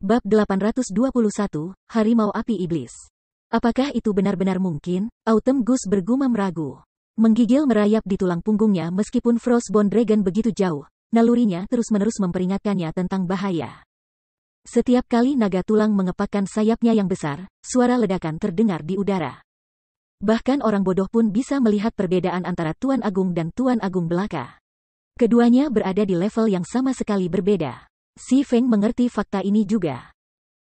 Bab 821, Harimau Api Iblis. Apakah itu benar-benar mungkin? Autumn Goose bergumam ragu. Menggigil merayap di tulang punggungnya meskipun Frostbone Dragon begitu jauh, nalurinya terus-menerus memperingatkannya tentang bahaya. Setiap kali naga tulang mengepakkan sayapnya yang besar, suara ledakan terdengar di udara. Bahkan orang bodoh pun bisa melihat perbedaan antara Tuan Agung dan Tuan Agung belaka. Keduanya berada di level yang sama sekali berbeda. Si Feng mengerti fakta ini juga.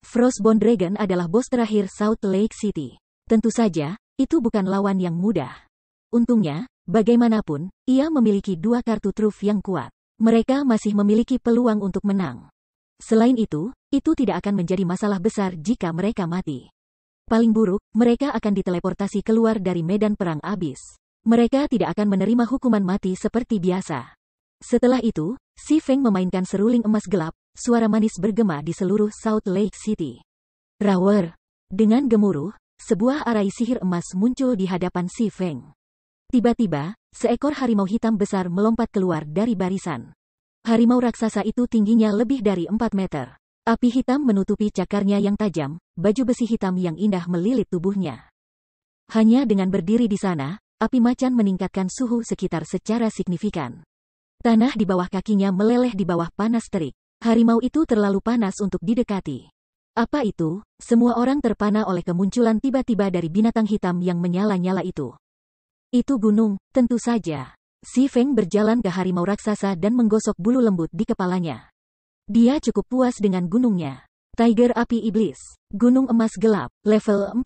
Frostbone Dragon adalah bos terakhir South Lake City. Tentu saja, itu bukan lawan yang mudah. Untungnya, bagaimanapun, ia memiliki 2 kartu truf yang kuat. Mereka masih memiliki peluang untuk menang. Selain itu tidak akan menjadi masalah besar jika mereka mati. Paling buruk, mereka akan diteleportasi keluar dari medan perang abis. Mereka tidak akan menerima hukuman mati seperti biasa. Setelah itu, Si Feng memainkan seruling emas gelap, suara manis bergema di seluruh South Lake City. Roar! Dengan gemuruh, sebuah arai sihir emas muncul di hadapan Si Feng. Tiba-tiba, seekor harimau hitam besar melompat keluar dari barisan. Harimau raksasa itu tingginya lebih dari 4 meter. Api hitam menutupi cakarnya yang tajam, baju besi hitam yang indah melilit tubuhnya. Hanya dengan berdiri di sana, api macan meningkatkan suhu sekitar secara signifikan. Tanah di bawah kakinya meleleh di bawah panas terik. Harimau itu terlalu panas untuk didekati. Apa itu? Semua orang terpana oleh kemunculan tiba-tiba dari binatang hitam yang menyala-nyala itu. Itu gunung, tentu saja. Si Feng berjalan ke harimau raksasa dan menggosok bulu lembut di kepalanya. Dia cukup puas dengan gunungnya. Tiger Api Iblis. Gunung Emas Gelap, level 40.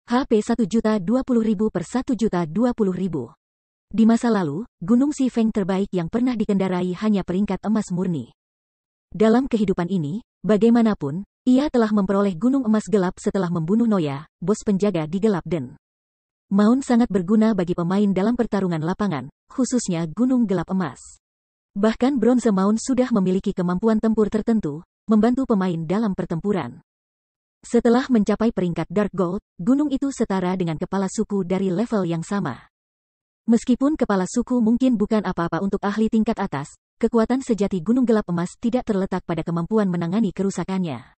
HP 1.020.000 per 1.020.000. Di masa lalu, Gunung Si Feng terbaik yang pernah dikendarai hanya peringkat emas murni. Dalam kehidupan ini, bagaimanapun, ia telah memperoleh Gunung Emas Gelap setelah membunuh Noya, bos penjaga di Gelap Den. Mount sangat berguna bagi pemain dalam pertarungan lapangan, khususnya Gunung Gelap Emas. Bahkan Bronze Mount sudah memiliki kemampuan tempur tertentu, membantu pemain dalam pertempuran. Setelah mencapai peringkat Dark Gold, gunung itu setara dengan kepala suku dari level yang sama. Meskipun kepala suku mungkin bukan apa-apa untuk ahli tingkat atas, kekuatan sejati Gunung Gelap Emas tidak terletak pada kemampuan menangani kerusakannya.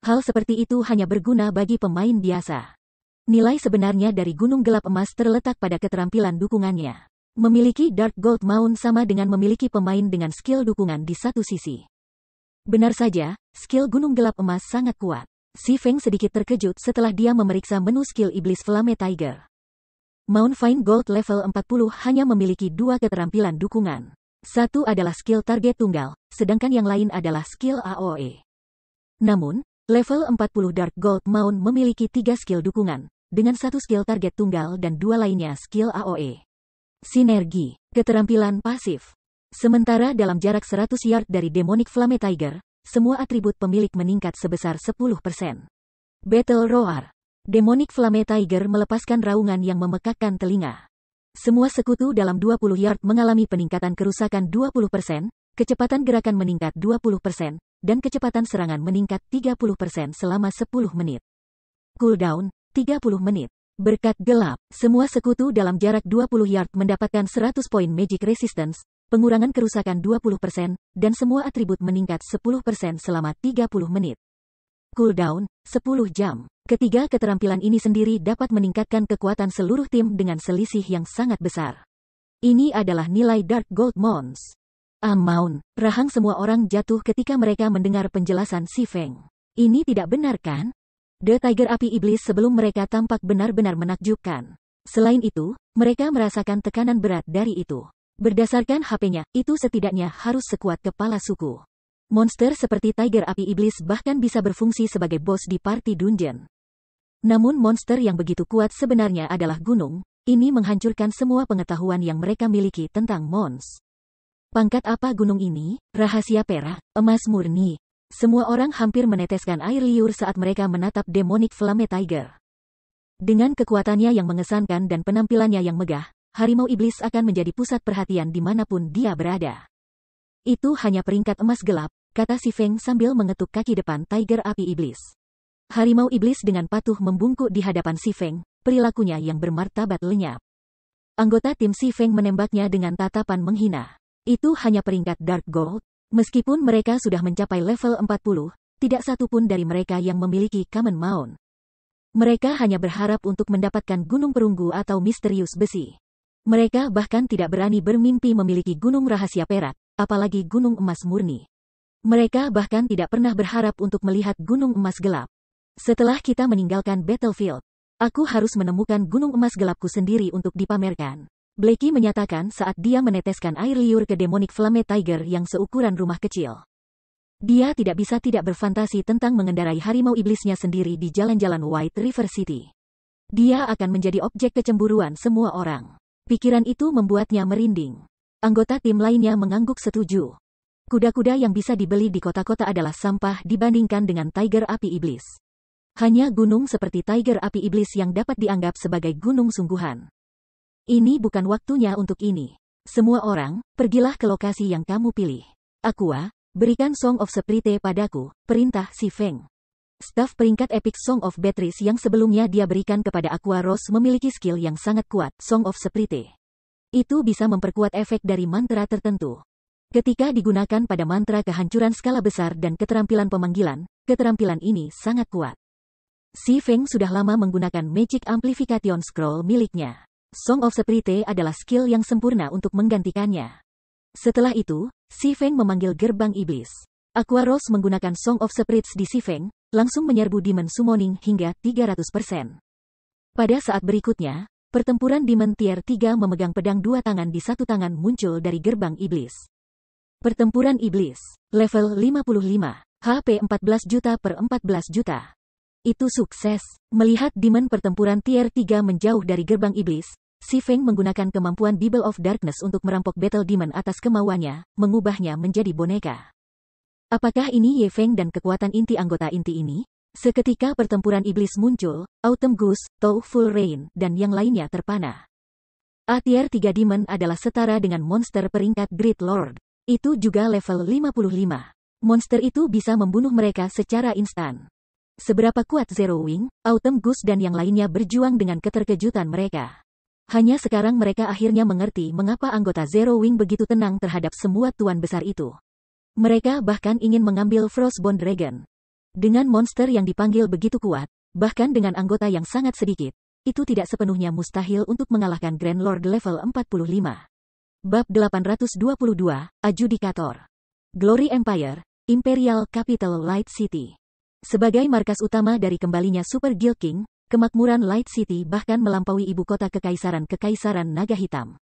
Hal seperti itu hanya berguna bagi pemain biasa. Nilai sebenarnya dari Gunung Gelap Emas terletak pada keterampilan dukungannya. Memiliki Dark Gold Mount sama dengan memiliki pemain dengan skill dukungan di satu sisi. Benar saja, skill Gunung Gelap Emas sangat kuat. Si Feng sedikit terkejut setelah dia memeriksa menu skill Iblis Flame Tiger. Mount Fine Gold level 40 hanya memiliki 2 keterampilan dukungan. Satu adalah skill target tunggal, sedangkan yang lain adalah skill AOE. Namun, level 40 Dark Gold Mount memiliki 3 skill dukungan, dengan 1 skill target tunggal dan 2 lainnya skill AOE. Sinergi, keterampilan pasif. Sementara dalam jarak 100 yard dari Demonic Flame Tiger, semua atribut pemilik meningkat sebesar 10%. Battle Roar. Demonic Flame Tiger melepaskan raungan yang memekakkan telinga. Semua sekutu dalam 20 yard mengalami peningkatan kerusakan 20%, kecepatan gerakan meningkat 20%, dan kecepatan serangan meningkat 30% selama 10 menit. Cooldown, 30 menit. Berkat gelap, semua sekutu dalam jarak 20 yard mendapatkan 100 poin Magic Resistance, pengurangan kerusakan 20%, dan semua atribut meningkat 10% selama 30 menit. Cooldown, 10 jam. Ketiga keterampilan ini sendiri dapat meningkatkan kekuatan seluruh tim dengan selisih yang sangat besar. Ini adalah nilai Dark Gold Mounts. Mount, rahang semua orang jatuh ketika mereka mendengar penjelasan Si Feng. Ini tidak benar kan? The Tiger Api Iblis sebelum mereka tampak benar-benar menakjubkan. Selain itu, mereka merasakan tekanan berat dari itu. Berdasarkan HP-nya, itu setidaknya harus sekuat kepala suku. Monster seperti Tiger Api Iblis bahkan bisa berfungsi sebagai bos di party dungeon. Namun monster yang begitu kuat sebenarnya adalah gunung, ini menghancurkan semua pengetahuan yang mereka miliki tentang Mons. Pangkat apa gunung ini? Rahasia perak, emas murni. Semua orang hampir meneteskan air liur saat mereka menatap Demonic Flame Tiger. Dengan kekuatannya yang mengesankan dan penampilannya yang megah, Harimau Iblis akan menjadi pusat perhatian dimanapun dia berada. Itu hanya peringkat emas gelap, kata Si Feng sambil mengetuk kaki depan Tiger Api Iblis. Harimau Iblis dengan patuh membungkuk di hadapan Si Feng, perilakunya yang bermartabat lenyap. Anggota tim Si Feng menembaknya dengan tatapan menghina. Itu hanya peringkat Dark Gold. Meskipun mereka sudah mencapai level 40, tidak satu pun dari mereka yang memiliki Common Mount. Mereka hanya berharap untuk mendapatkan gunung perunggu atau misterius besi. Mereka bahkan tidak berani bermimpi memiliki gunung rahasia perak, apalagi gunung emas murni. Mereka bahkan tidak pernah berharap untuk melihat gunung emas gelap. Setelah kita meninggalkan battlefield, aku harus menemukan gunung emas gelapku sendiri untuk dipamerkan. Blackie menyatakan saat dia meneteskan air liur ke Demonic Flame Tiger yang seukuran rumah kecil. Dia tidak bisa tidak berfantasi tentang mengendarai harimau iblisnya sendiri di jalan-jalan White River City. Dia akan menjadi objek kecemburuan semua orang. Pikiran itu membuatnya merinding. Anggota tim lainnya mengangguk setuju. Kuda-kuda yang bisa dibeli di kota-kota adalah sampah dibandingkan dengan Tiger Api Iblis. Hanya gunung seperti Tiger Api Iblis yang dapat dianggap sebagai gunung sungguhan. Ini bukan waktunya untuk ini. Semua orang, pergilah ke lokasi yang kamu pilih. Aqua, berikan Song of Sprite padaku, perintah si Feng. Staf peringkat Epic Song of Beatrice yang sebelumnya dia berikan kepada Aqua Rose memiliki skill yang sangat kuat, Song of Sprite. Itu bisa memperkuat efek dari mantra tertentu. Ketika digunakan pada mantra kehancuran skala besar dan keterampilan pemanggilan, keterampilan ini sangat kuat. Si Feng sudah lama menggunakan Magic Amplification Scroll miliknya. Song of Sprite adalah skill yang sempurna untuk menggantikannya. Setelah itu, si Feng memanggil gerbang iblis. Aqua Rose menggunakan Song of Spirits di si Feng, langsung menyerbu Demon Summoning hingga 300%. Pada saat berikutnya, pertempuran Demon Tier 3 memegang pedang dua tangan di satu tangan muncul dari gerbang iblis. Pertempuran iblis, level 55, HP 14 juta per 14 juta. Itu sukses. Melihat Demon pertempuran Tier 3 menjauh dari gerbang iblis, si Feng menggunakan kemampuan Bible of Darkness untuk merampok Battle Demon atas kemauannya, mengubahnya menjadi boneka. Apakah ini Ye Feng dan kekuatan inti anggota inti ini? Seketika pertempuran iblis muncul, Autumn Goose, Tow Full Rain, dan yang lainnya terpana. A-Tier 3 Demon adalah setara dengan monster peringkat Great Lord. Itu juga level 55. Monster itu bisa membunuh mereka secara instan. Seberapa kuat Zero Wing, Autumn Goose dan yang lainnya berjuang dengan keterkejutan mereka. Hanya sekarang mereka akhirnya mengerti mengapa anggota Zero Wing begitu tenang terhadap semua tuan besar itu. Mereka bahkan ingin mengambil Frostbone Dragon. Dengan monster yang dipanggil begitu kuat, bahkan dengan anggota yang sangat sedikit, itu tidak sepenuhnya mustahil untuk mengalahkan Grand Lord level 45. Bab 822, Adjudicator. Glory Empire, Imperial Capital Light City. Sebagai markas utama dari kembalinya Super Guild King, kemakmuran Light City bahkan melampaui ibu kota Kekaisaran Naga Hitam.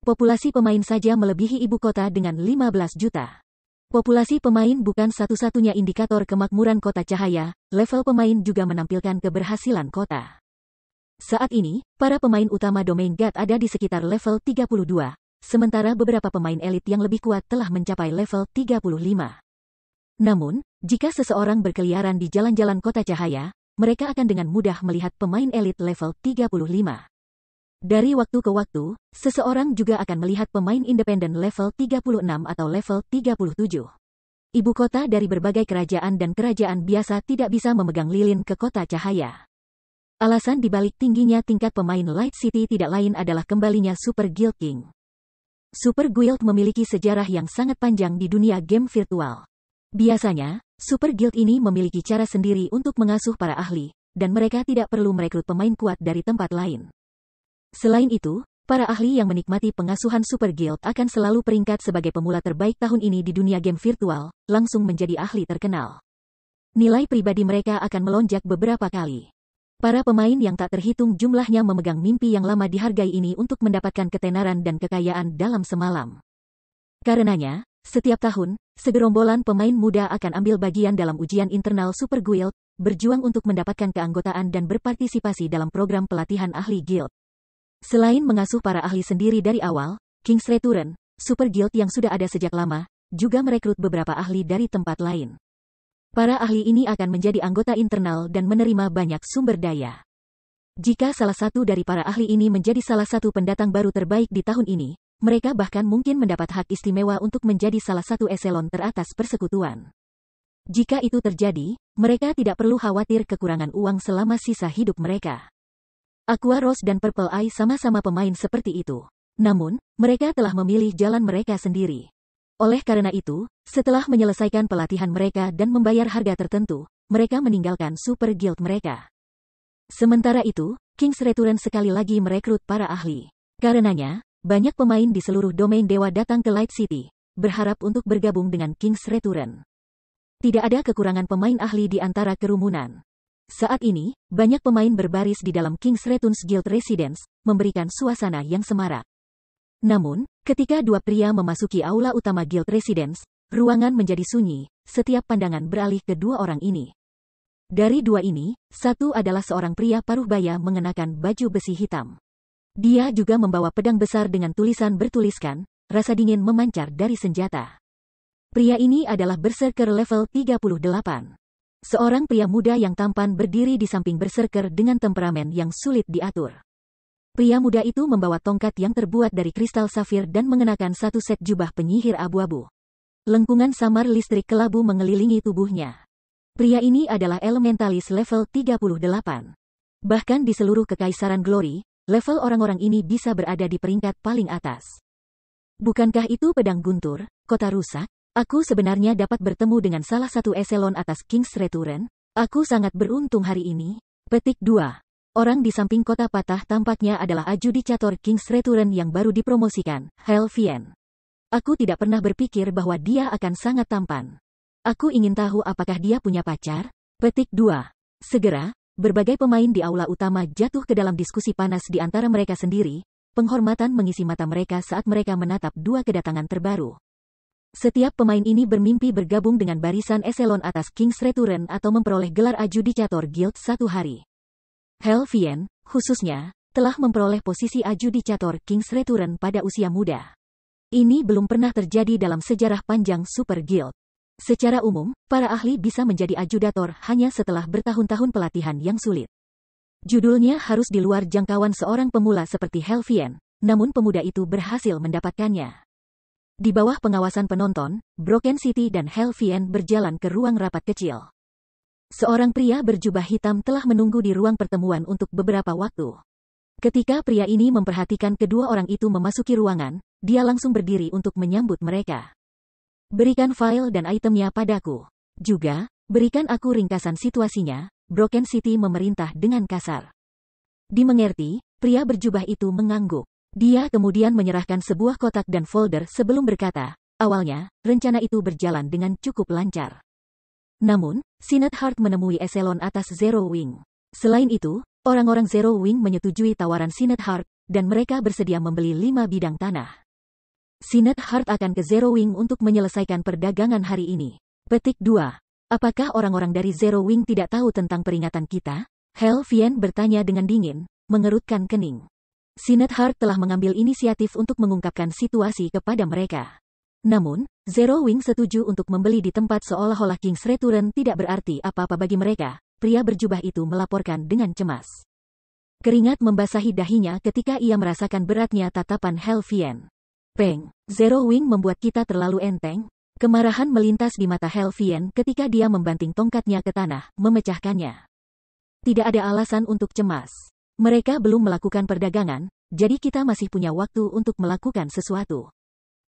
Populasi pemain saja melebihi ibu kota dengan 15 juta. Populasi pemain bukan satu-satunya indikator kemakmuran kota cahaya, level pemain juga menampilkan keberhasilan kota. Saat ini, para pemain utama Domain God ada di sekitar level 32, sementara beberapa pemain elit yang lebih kuat telah mencapai level 35. Namun, jika seseorang berkeliaran di jalan-jalan kota cahaya, mereka akan dengan mudah melihat pemain elit level 35. Dari waktu ke waktu, seseorang juga akan melihat pemain independen level 36 atau level 37. Ibu kota dari berbagai kerajaan dan kerajaan biasa tidak bisa memegang lilin ke kota cahaya. Alasan dibalik tingginya tingkat pemain Light City tidak lain adalah kembalinya Super Guild King. Super Guild memiliki sejarah yang sangat panjang di dunia game virtual. Biasanya, Super Guild ini memiliki cara sendiri untuk mengasuh para ahli, dan mereka tidak perlu merekrut pemain kuat dari tempat lain. Selain itu, para ahli yang menikmati pengasuhan Super Guild akan selalu peringkat sebagai pemula terbaik tahun ini di dunia game virtual, langsung menjadi ahli terkenal. Nilai pribadi mereka akan melonjak beberapa kali. Para pemain yang tak terhitung jumlahnya memegang mimpi yang lama dihargai ini untuk mendapatkan ketenaran dan kekayaan dalam semalam. Karenanya, setiap tahun, segerombolan pemain muda akan ambil bagian dalam ujian internal Super Guild, berjuang untuk mendapatkan keanggotaan dan berpartisipasi dalam program pelatihan ahli guild. Selain mengasuh para ahli sendiri dari awal, King's Return, Super Guild yang sudah ada sejak lama, juga merekrut beberapa ahli dari tempat lain. Para ahli ini akan menjadi anggota internal dan menerima banyak sumber daya. Jika salah satu dari para ahli ini menjadi salah satu pendatang baru terbaik di tahun ini, mereka bahkan mungkin mendapat hak istimewa untuk menjadi salah satu eselon teratas persekutuan. Jika itu terjadi, mereka tidak perlu khawatir kekurangan uang selama sisa hidup mereka. Aqua Rose dan Purple Eye sama-sama pemain seperti itu. Namun, mereka telah memilih jalan mereka sendiri. Oleh karena itu, Setelah menyelesaikan pelatihan mereka dan membayar harga tertentu, mereka meninggalkan Super Guild mereka. Sementara itu, King's Return sekali lagi merekrut para ahli. Karenanya, banyak pemain di seluruh domain dewa datang ke Light City, berharap untuk bergabung dengan King's Return. Tidak ada kekurangan pemain ahli di antara kerumunan. Saat ini, banyak pemain berbaris di dalam King's Returns Guild Residence, memberikan suasana yang semarak. Namun, ketika dua pria memasuki aula utama Guild Residence, ruangan menjadi sunyi, setiap pandangan beralih ke dua orang ini. Dari dua ini, satu adalah seorang pria paruh baya mengenakan baju besi hitam. Dia juga membawa pedang besar dengan tulisan bertuliskan, rasa dingin memancar dari senjata. Pria ini adalah Berserker level 38. Seorang pria muda yang tampan berdiri di samping Berserker dengan temperamen yang sulit diatur. Pria muda itu membawa tongkat yang terbuat dari kristal safir dan mengenakan satu set jubah penyihir abu-abu. Lengkungan samar listrik kelabu mengelilingi tubuhnya. Pria ini adalah elementalis level 38. Bahkan di seluruh Kekaisaran Glory, level orang-orang ini bisa berada di peringkat paling atas. Bukankah itu pedang guntur, kota rusak? Aku sebenarnya dapat bertemu dengan salah satu eselon atas King's Return. Aku sangat beruntung hari ini. Petik 2. Orang di samping kota patah tampaknya adalah adjudicator King's Return yang baru dipromosikan, Helvian. Aku tidak pernah berpikir bahwa dia akan sangat tampan. Aku ingin tahu apakah dia punya pacar? Petik 2. Segera, berbagai pemain di aula utama jatuh ke dalam diskusi panas di antara mereka sendiri. Penghormatan mengisi mata mereka saat mereka menatap dua kedatangan terbaru. Setiap pemain ini bermimpi bergabung dengan barisan eselon atas King's Return atau memperoleh gelar adjudicator guild satu hari. Helvian, khususnya, telah memperoleh posisi adjudicator King's Return pada usia muda. Ini belum pernah terjadi dalam sejarah panjang Super Guild. Secara umum, para ahli bisa menjadi adjudator hanya setelah bertahun-tahun pelatihan yang sulit. Judulnya harus di luar jangkauan seorang pemula seperti Helvian, namun pemuda itu berhasil mendapatkannya. Di bawah pengawasan penonton, Broken City dan Helvian berjalan ke ruang rapat kecil. Seorang pria berjubah hitam telah menunggu di ruang pertemuan untuk beberapa waktu. Ketika pria ini memperhatikan kedua orang itu memasuki ruangan, dia langsung berdiri untuk menyambut mereka. Berikan file dan itemnya padaku. Juga, berikan aku ringkasan situasinya, Broken City memerintah dengan kasar. Dimengerti, pria berjubah itu mengangguk. Dia kemudian menyerahkan sebuah kotak dan folder sebelum berkata, awalnya, rencana itu berjalan dengan cukup lancar. Namun, Sinet Heart menemui eselon atas Zero Wing. Selain itu, orang-orang Zero Wing menyetujui tawaran Sinet Heart, dan mereka bersedia membeli 5 bidang tanah. Sinet Heart akan ke Zero Wing untuk menyelesaikan perdagangan hari ini. Petik 2. Apakah orang-orang dari Zero Wing tidak tahu tentang peringatan kita? Helvian bertanya dengan dingin, mengerutkan kening. Sinet Heart telah mengambil inisiatif untuk mengungkapkan situasi kepada mereka. Namun, Zero Wing setuju untuk membeli di tempat seolah-olah King's Return tidak berarti apa-apa bagi mereka. Pria berjubah itu melaporkan dengan cemas. Keringat membasahi dahinya ketika ia merasakan beratnya tatapan Helvian. Peng, Zero Wing membuat kita terlalu enteng. Kemarahan melintas di mata Helvian ketika dia membanting tongkatnya ke tanah, memecahkannya. Tidak ada alasan untuk cemas. Mereka belum melakukan perdagangan, jadi kita masih punya waktu untuk melakukan sesuatu.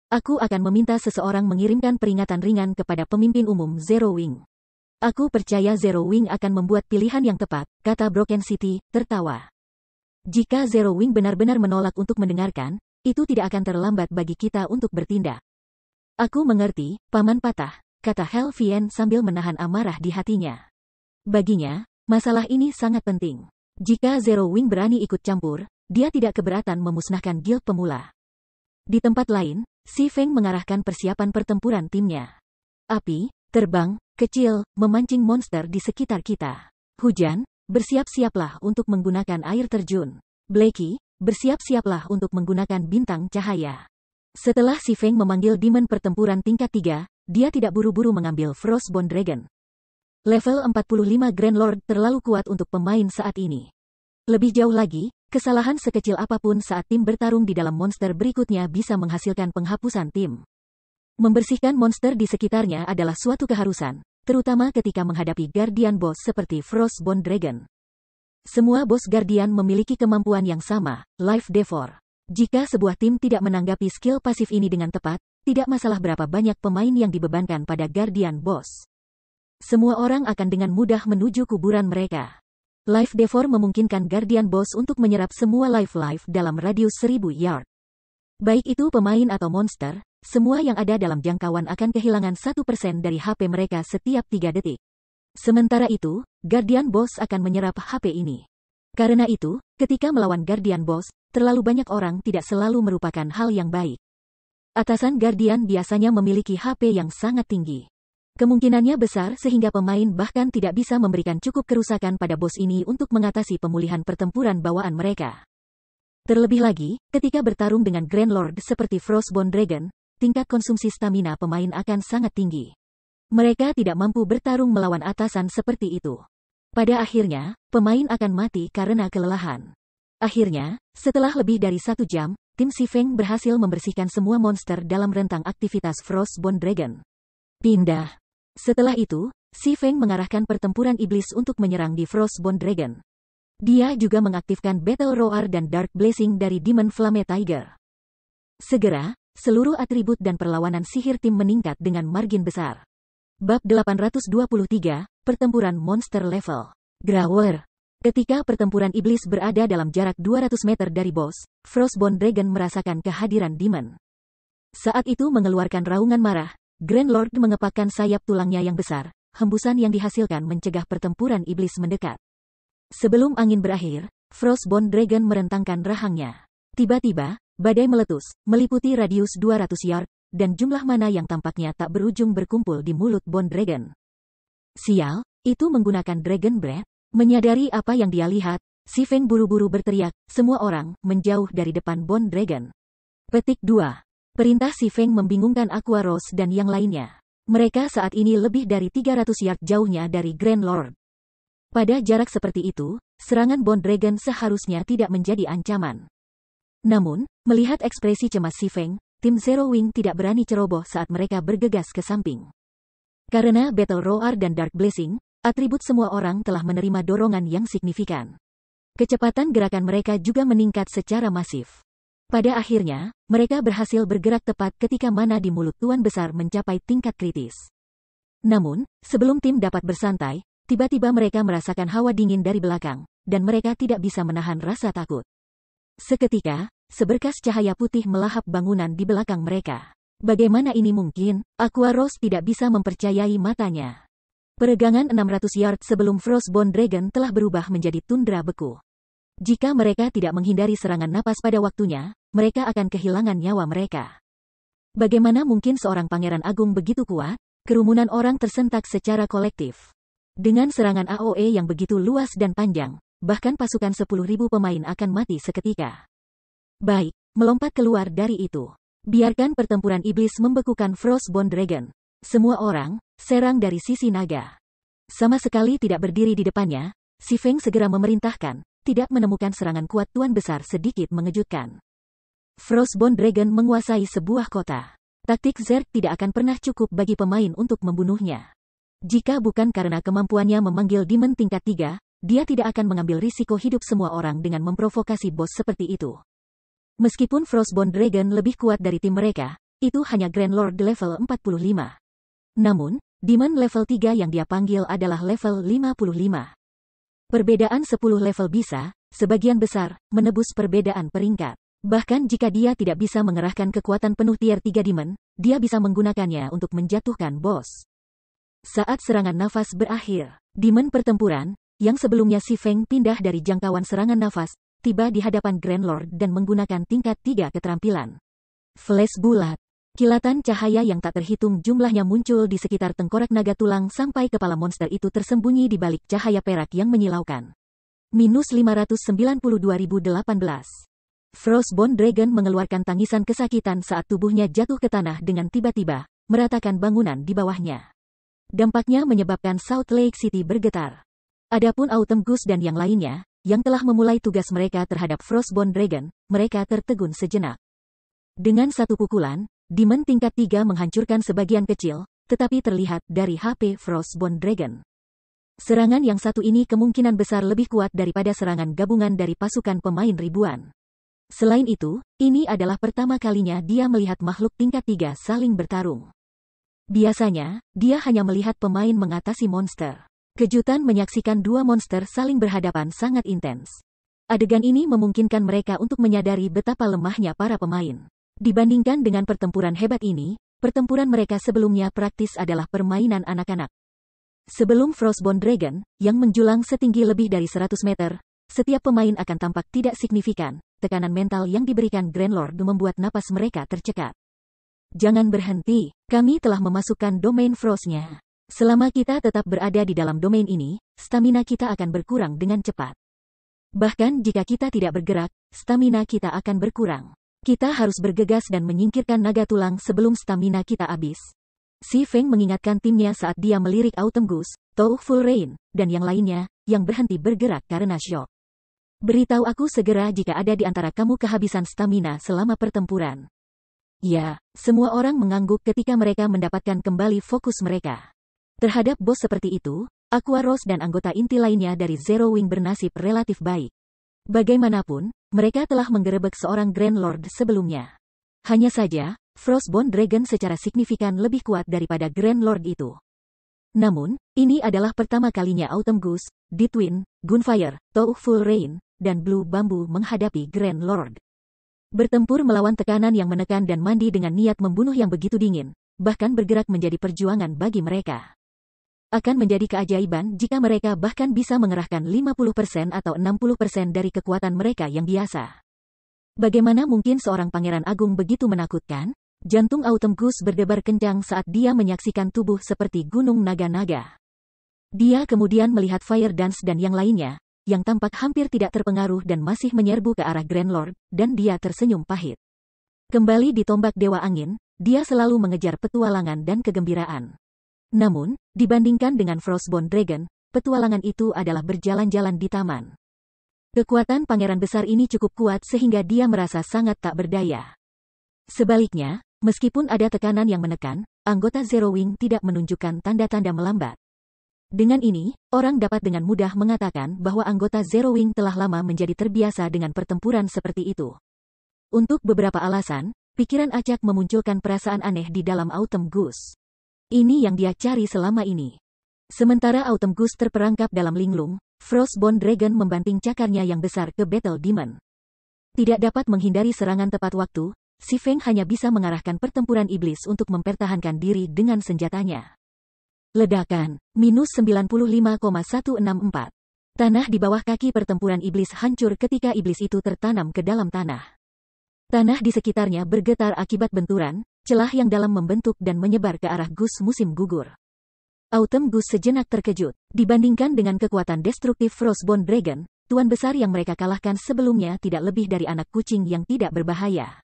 Aku akan meminta seseorang mengirimkan peringatan ringan kepada pemimpin umum Zero Wing. Aku percaya Zero Wing akan membuat pilihan yang tepat, kata Broken City, tertawa. Jika Zero Wing benar-benar menolak untuk mendengarkan, itu tidak akan terlambat bagi kita untuk bertindak. Aku mengerti, Paman Patah, kata Helvian sambil menahan amarah di hatinya. Baginya, masalah ini sangat penting. Jika Zero Wing berani ikut campur, dia tidak keberatan memusnahkan guild pemula. Di tempat lain, Si Feng mengarahkan persiapan pertempuran timnya. Api, terbang, kecil, memancing monster di sekitar kita. Hujan, bersiap-siaplah untuk menggunakan air terjun. Blackie, bersiap-siaplah untuk menggunakan bintang cahaya. Setelah Si Feng memanggil Demon pertempuran tingkat 3, dia tidak buru-buru mengambil Frostbone Dragon. Level 45 Grand Lord terlalu kuat untuk pemain saat ini. Lebih jauh lagi, kesalahan sekecil apapun saat tim bertarung di dalam monster berikutnya bisa menghasilkan penghapusan tim. Membersihkan monster di sekitarnya adalah suatu keharusan, terutama ketika menghadapi Guardian Boss seperti Frostbone Dragon. Semua bos Guardian memiliki kemampuan yang sama, Life Devour. Jika sebuah tim tidak menanggapi skill pasif ini dengan tepat, tidak masalah berapa banyak pemain yang dibebankan pada Guardian Boss. Semua orang akan dengan mudah menuju kuburan mereka. Life Devour memungkinkan Guardian Boss untuk menyerap semua life dalam radius 1000 yard. Baik itu pemain atau monster, semua yang ada dalam jangkauan akan kehilangan 1% dari HP mereka setiap 3 detik. Sementara itu, Guardian Boss akan menyerap HP ini. Karena itu, ketika melawan Guardian Boss, terlalu banyak orang tidak selalu merupakan hal yang baik. Atasan Guardian biasanya memiliki HP yang sangat tinggi. Kemungkinannya besar sehingga pemain bahkan tidak bisa memberikan cukup kerusakan pada bos ini untuk mengatasi pemulihan pertempuran bawaan mereka. Terlebih lagi, ketika bertarung dengan Grand Lord seperti Frostbone Dragon, tingkat konsumsi stamina pemain akan sangat tinggi. Mereka tidak mampu bertarung melawan atasan seperti itu. Pada akhirnya, pemain akan mati karena kelelahan. Akhirnya, setelah lebih dari 1 jam, tim Si Feng berhasil membersihkan semua monster dalam rentang aktivitas Frostbone Dragon. Pindah. Setelah itu, Si Feng mengarahkan pertempuran iblis untuk menyerang di Frostbone Dragon. Dia juga mengaktifkan Battle Roar dan Dark Blessing dari Demon Flame Tiger. Segera, seluruh atribut dan perlawanan sihir tim meningkat dengan margin besar. Bab 823, Pertempuran Monster Level. Grower. Ketika pertempuran iblis berada dalam jarak 200 meter dari bos, Frostbone Dragon merasakan kehadiran Demon. Saat itu mengeluarkan raungan marah, Grand Lord mengepakkan sayap tulangnya yang besar, hembusan yang dihasilkan mencegah pertempuran iblis mendekat. Sebelum angin berakhir, Frostbone Dragon merentangkan rahangnya. Tiba-tiba, badai meletus, meliputi radius 200 yard, dan jumlah mana yang tampaknya tak berujung berkumpul di mulut Bone Dragon. Sial, itu menggunakan Dragon Breath. Menyadari apa yang dia lihat, Si Feng buru-buru berteriak, semua orang, menjauh dari depan Bone Dragon. Petik 2. Perintah Si Feng membingungkan Aqua Rose dan yang lainnya. Mereka saat ini lebih dari 300 yard jauhnya dari Grand Lord. Pada jarak seperti itu, serangan Bone Dragon seharusnya tidak menjadi ancaman. Namun, melihat ekspresi cemas Si Feng, tim Zero Wing tidak berani ceroboh saat mereka bergegas ke samping. Karena Battle Roar dan Dark Blessing, atribut semua orang telah menerima dorongan yang signifikan. Kecepatan gerakan mereka juga meningkat secara masif. Pada akhirnya, mereka berhasil bergerak tepat ketika mana di mulut Tuan Besar mencapai tingkat kritis. Namun, sebelum tim dapat bersantai, tiba-tiba mereka merasakan hawa dingin dari belakang, dan mereka tidak bisa menahan rasa takut. Seketika, seberkas cahaya putih melahap bangunan di belakang mereka. Bagaimana ini mungkin? Aqua Rose tidak bisa mempercayai matanya. Peregangan 600 yard sebelum Frostbone Dragon telah berubah menjadi tundra beku. Jika mereka tidak menghindari serangan napas pada waktunya, mereka akan kehilangan nyawa mereka. Bagaimana mungkin seorang pangeran agung begitu kuat? Kerumunan orang tersentak secara kolektif. Dengan serangan AOE yang begitu luas dan panjang, bahkan pasukan 10.000 pemain akan mati seketika. Baik, melompat keluar dari itu. Biarkan pertempuran iblis membekukan Frostbone Dragon. Semua orang, serang dari sisi naga. Sama sekali tidak berdiri di depannya, Si Feng segera memerintahkan, tidak menemukan serangan kuat Tuan Besar sedikit mengejutkan. Frostbone Dragon menguasai sebuah kota. Taktik Zerg tidak akan pernah cukup bagi pemain untuk membunuhnya. Jika bukan karena kemampuannya memanggil Demon tingkat 3, dia tidak akan mengambil risiko hidup semua orang dengan memprovokasi bos seperti itu. Meskipun Frostbone Dragon lebih kuat dari tim mereka, itu hanya Grand Lord level 45. Namun, Demon level 3 yang dia panggil adalah level 55. Perbedaan 10 level bisa, sebagian besar, menebus perbedaan peringkat. Bahkan jika dia tidak bisa mengerahkan kekuatan penuh tier 3 Demon, dia bisa menggunakannya untuk menjatuhkan bos. Saat serangan nafas berakhir, Demon pertempuran, yang sebelumnya Si Feng pindah dari jangkauan serangan nafas, tiba di hadapan Grand Lord dan menggunakan tingkat 3 keterampilan. Flash bulat. Kilatan cahaya yang tak terhitung jumlahnya muncul di sekitar tengkorak naga tulang sampai kepala monster itu tersembunyi di balik cahaya perak yang menyilaukan. Minus 592.018. Frostbone Dragon mengeluarkan tangisan kesakitan saat tubuhnya jatuh ke tanah dengan tiba-tiba, meratakan bangunan di bawahnya. Dampaknya menyebabkan South Lake City bergetar. Adapun Autumn Goose dan yang lainnya, yang telah memulai tugas mereka terhadap Frostbone Dragon, mereka tertegun sejenak. Dengan satu pukulan, Demon tingkat 3 menghancurkan sebagian kecil, tetapi terlihat dari HP Frostbone Dragon. Serangan yang satu ini kemungkinan besar lebih kuat daripada serangan gabungan dari pasukan pemain ribuan. Selain itu, ini adalah pertama kalinya dia melihat makhluk tingkat 3 saling bertarung. Biasanya, dia hanya melihat pemain mengatasi monster. Kejutan menyaksikan dua monster saling berhadapan sangat intens. Adegan ini memungkinkan mereka untuk menyadari betapa lemahnya para pemain. Dibandingkan dengan pertempuran hebat ini, pertempuran mereka sebelumnya praktis adalah permainan anak-anak. Sebelum Frostbone Dragon, yang menjulang setinggi lebih dari 100 meter, setiap pemain akan tampak tidak signifikan. Tekanan mental yang diberikan Grand Lord membuat napas mereka tercekat. Jangan berhenti, kami telah memasukkan domain Frostnya. Selama kita tetap berada di dalam domain ini, stamina kita akan berkurang dengan cepat. Bahkan jika kita tidak bergerak, stamina kita akan berkurang. Kita harus bergegas dan menyingkirkan naga tulang sebelum stamina kita habis. Si Feng mengingatkan timnya saat dia melirik Autumn Goose, Touch Full Rain, dan yang lainnya, yang berhenti bergerak karena syok. Beritahu aku segera jika ada di antara kamu kehabisan stamina selama pertempuran. Ya, semua orang mengangguk ketika mereka mendapatkan kembali fokus mereka. Terhadap bos seperti itu, Aqua Rose dan anggota inti lainnya dari Zero Wing bernasib relatif baik. Bagaimanapun, mereka telah menggerebek seorang Grand Lord sebelumnya. Hanya saja, Frostbone Dragon secara signifikan lebih kuat daripada Grand Lord itu. Namun, ini adalah pertama kalinya Autumn Goose, Ditwin, Gunfire, Touch Full Rain, dan Blue Bamboo menghadapi Grand Lord. Bertempur melawan tekanan yang menekan dan mandi dengan niat membunuh yang begitu dingin, bahkan bergerak menjadi perjuangan bagi mereka. Akan menjadi keajaiban jika mereka bahkan bisa mengerahkan 50% atau 60% dari kekuatan mereka yang biasa. Bagaimana mungkin seorang pangeran agung begitu menakutkan? Jantung Autumn Goose berdebar kencang saat dia menyaksikan tubuh seperti gunung naga-naga. Dia kemudian melihat Fire Dance dan yang lainnya, yang tampak hampir tidak terpengaruh dan masih menyerbu ke arah Grand Lord, dan dia tersenyum pahit. Kembali di tombak Dewa Angin, dia selalu mengejar petualangan dan kegembiraan. Namun, dibandingkan dengan Frostbone Dragon, petualangan itu adalah berjalan-jalan di taman. Kekuatan pangeran besar ini cukup kuat sehingga dia merasa sangat tak berdaya. Sebaliknya, meskipun ada tekanan yang menekan, anggota Zero Wing tidak menunjukkan tanda-tanda melambat. Dengan ini, orang dapat dengan mudah mengatakan bahwa anggota Zero Wing telah lama menjadi terbiasa dengan pertempuran seperti itu. Untuk beberapa alasan, pikiran acak memunculkan perasaan aneh di dalam Autumn Goose. Ini yang dia cari selama ini. Sementara Autumn Goose terperangkap dalam linglung, Frostbone Dragon membanting cakarnya yang besar ke Battle Demon. Tidak dapat menghindari serangan tepat waktu, si Feng hanya bisa mengarahkan pertempuran iblis untuk mempertahankan diri dengan senjatanya. Ledakan, minus 95,164. Tanah di bawah kaki pertempuran iblis hancur ketika iblis itu tertanam ke dalam tanah. Tanah di sekitarnya bergetar akibat benturan, celah yang dalam membentuk dan menyebar ke arah Goose musim gugur. Autumn Goose sejenak terkejut, dibandingkan dengan kekuatan destruktif Frostbone Dragon, tuan besar yang mereka kalahkan sebelumnya tidak lebih dari anak kucing yang tidak berbahaya.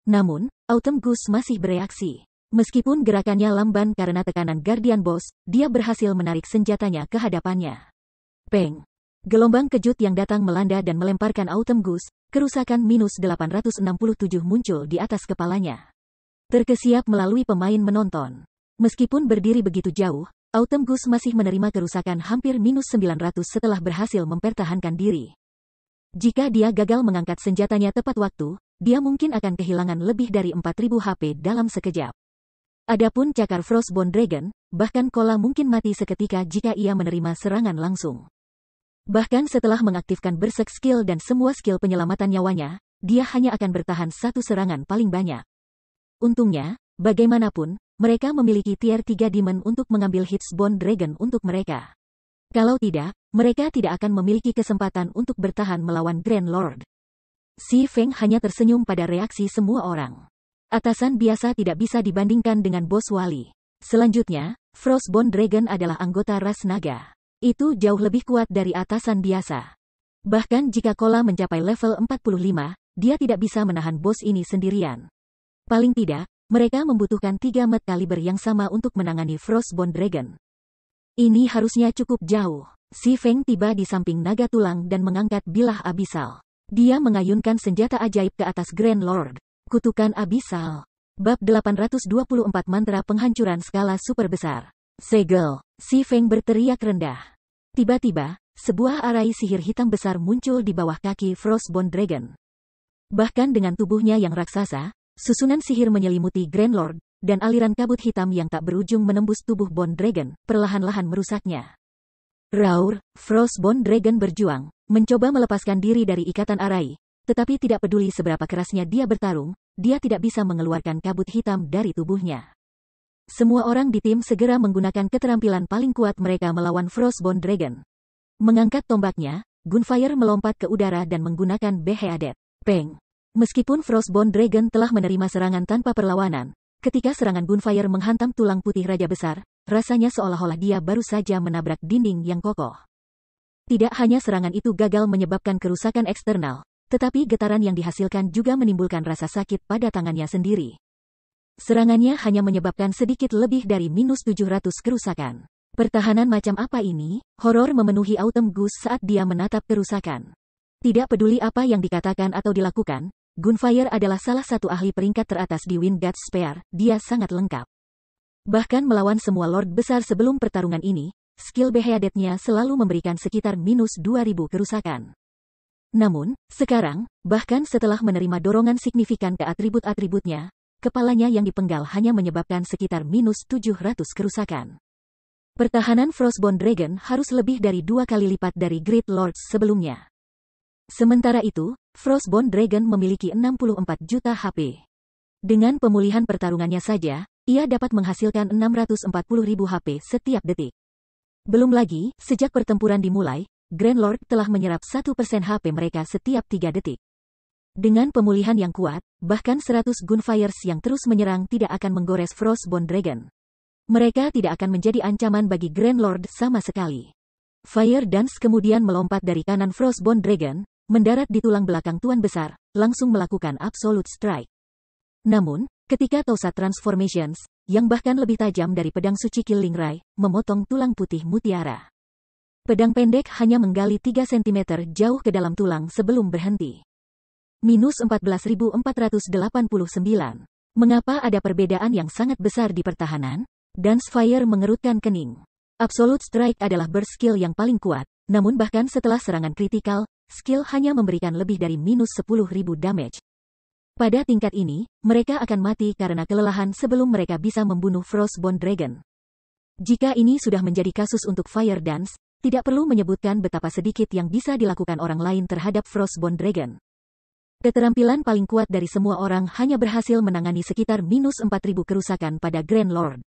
Namun, Autumn Goose masih bereaksi. Meskipun gerakannya lamban karena tekanan Guardian Boss, dia berhasil menarik senjatanya ke hadapannya. Peng! Gelombang kejut yang datang melanda dan melemparkan Autumn Goose, kerusakan minus 867 muncul di atas kepalanya. Terkesiap melalui pemain menonton. Meskipun berdiri begitu jauh, Autumn Goose masih menerima kerusakan hampir minus 900 setelah berhasil mempertahankan diri. Jika dia gagal mengangkat senjatanya tepat waktu, dia mungkin akan kehilangan lebih dari 4000 HP dalam sekejap. Adapun cakar Frostbone Dragon, bahkan Kola mungkin mati seketika jika ia menerima serangan langsung. Bahkan setelah mengaktifkan Berserk skill dan semua skill penyelamatan nyawanya, dia hanya akan bertahan satu serangan paling banyak. Untungnya, bagaimanapun, mereka memiliki tier 3 demon untuk mengambil Hitsbone Dragon untuk mereka. Kalau tidak, mereka tidak akan memiliki kesempatan untuk bertahan melawan Grand Lord. Si Feng hanya tersenyum pada reaksi semua orang. Atasan biasa tidak bisa dibandingkan dengan bos wali. Selanjutnya, Frostbone Dragon adalah anggota ras naga. Itu jauh lebih kuat dari atasan biasa. Bahkan jika Kola mencapai level 45, dia tidak bisa menahan bos ini sendirian. Paling tidak, mereka membutuhkan 3 med kaliber yang sama untuk menangani Frostbone Dragon. Ini harusnya cukup jauh. Si Feng tiba di samping naga tulang dan mengangkat bilah abisal. Dia mengayunkan senjata ajaib ke atas Grand Lord. Kutukan Abisal. Bab 824 Mantra Penghancuran Skala Super Besar. Segel. Si Feng berteriak rendah. Tiba-tiba, sebuah arai sihir hitam besar muncul di bawah kaki Frostbone Dragon. Bahkan dengan tubuhnya yang raksasa, susunan sihir menyelimuti Grand Lord, dan aliran kabut hitam yang tak berujung menembus tubuh Bone Dragon, perlahan-lahan merusaknya. Raur, Frostbone Dragon berjuang, mencoba melepaskan diri dari ikatan arai, tetapi tidak peduli seberapa kerasnya dia bertarung, dia tidak bisa mengeluarkan kabut hitam dari tubuhnya. Semua orang di tim segera menggunakan keterampilan paling kuat mereka melawan Frostbone Dragon. Mengangkat tombaknya, Gunfire melompat ke udara dan menggunakan Beheadet. Peng! Meskipun Frostbone Dragon telah menerima serangan tanpa perlawanan, ketika serangan Gunfire menghantam tulang putih Raja Besar, rasanya seolah-olah dia baru saja menabrak dinding yang kokoh. Tidak hanya serangan itu gagal menyebabkan kerusakan eksternal, tetapi getaran yang dihasilkan juga menimbulkan rasa sakit pada tangannya sendiri. Serangannya hanya menyebabkan sedikit lebih dari -700 kerusakan. Pertahanan macam apa ini? Horor memenuhi Autumn Goose saat dia menatap kerusakan. Tidak peduli apa yang dikatakan atau dilakukan, Gunfire adalah salah satu ahli peringkat teratas di Windguard Sphere, dia sangat lengkap. Bahkan melawan semua Lord besar sebelum pertarungan ini, skill Beheadetnya selalu memberikan sekitar -2000 kerusakan. Namun, sekarang, bahkan setelah menerima dorongan signifikan ke atribut-atributnya, kepalanya yang dipenggal hanya menyebabkan sekitar -700 kerusakan. Pertahanan Frostbone Dragon harus lebih dari 2 kali lipat dari Great Lords sebelumnya. Sementara itu, Frostbone Dragon memiliki 64 juta HP. Dengan pemulihan pertarungannya saja, ia dapat menghasilkan 640.000 HP setiap detik. Belum lagi, sejak pertempuran dimulai, Grand Lord telah menyerap 1% HP mereka setiap 3 detik. Dengan pemulihan yang kuat, bahkan 100 Gunfires yang terus menyerang tidak akan menggores Frostbone Dragon. Mereka tidak akan menjadi ancaman bagi Grand Lord sama sekali. Fire Dance kemudian melompat dari kanan Frostbone Dragon, mendarat di tulang belakang Tuan Besar, langsung melakukan Absolute Strike. Namun, ketika Tosa Transformations, yang bahkan lebih tajam dari pedang suci Killing Ray, memotong tulang putih mutiara. Pedang pendek hanya menggali 3 cm jauh ke dalam tulang sebelum berhenti. -14.489. Mengapa ada perbedaan yang sangat besar di pertahanan? Dancefire mengerutkan kening. Absolute Strike adalah burst skill yang paling kuat, namun bahkan setelah serangan kritikal, skill hanya memberikan lebih dari -10.000 damage. Pada tingkat ini, mereka akan mati karena kelelahan sebelum mereka bisa membunuh Frostbone Dragon. Jika ini sudah menjadi kasus untuk Fire Dance, tidak perlu menyebutkan betapa sedikit yang bisa dilakukan orang lain terhadap Frostbone Dragon. Keterampilan paling kuat dari semua orang hanya berhasil menangani sekitar -4.000 kerusakan pada Grand Lord.